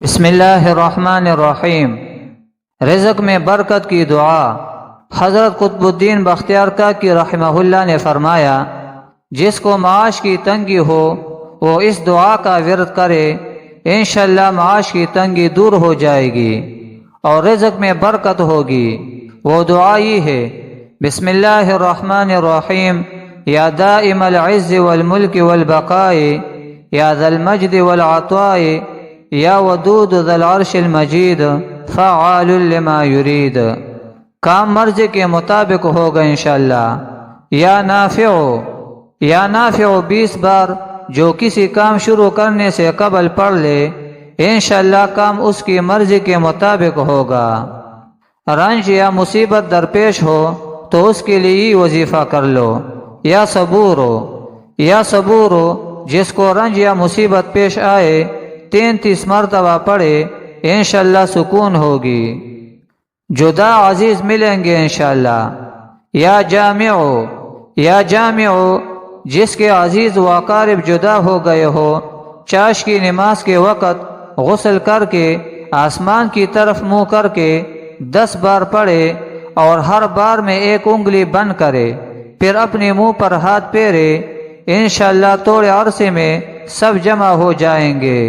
بسم اللہ الرحمن الرحیم۔ رزق میں برکت کی دعا۔ حضرت قطب الدین بختیار کاکی رحمہ اللہ نے فرمایا، جس کو معاش کی تنگی ہو وہ اس دعا کا ورد کرے، انشاءاللہ معاش کی تنگی دور ہو جائے گی اور رزق میں برکت ہوگی۔ وہ دعا یہ ہے: بسم اللہ الرحمن الرحیم، یا دائم العز والملک والبقاء، یا ذا المجد والعطاء، یا ودود ذا العرش المجید، فعال لما یرید۔ کام مرضی کے مطابق ہوگا انشاءاللہ۔ یا نافع 20 بار جو کسی کام شروع کرنے سے قبل پڑھ لے، انشاءاللہ کام اس کی مرضی کے مطابق ہوگا۔ رنج یا مصیبت درپیش ہو تو اس کے لیے یہ وظیفہ کر لو: یا صبورو، جس کو رنج یا مصیبت پیش آئے 33 مرتبہ پڑھے، انشاءاللہ سکون ہوگی۔ جدا عزیز ملیں گے انشاءاللہ۔ یا جامعو، جس کے عزیز و اقارب جدا ہو گئے ہو، چاش کی نماز کے وقت غسل کر کے آسمان کی طرف منہ کر کے 10 بار پڑھے اور ہر بار میں 1 انگلی بند کرے، پھر اپنے منہ پر ہاتھ پھیرے، انشاءاللہ تھوڑے عرصے میں سب جمع ہو جائیں گے۔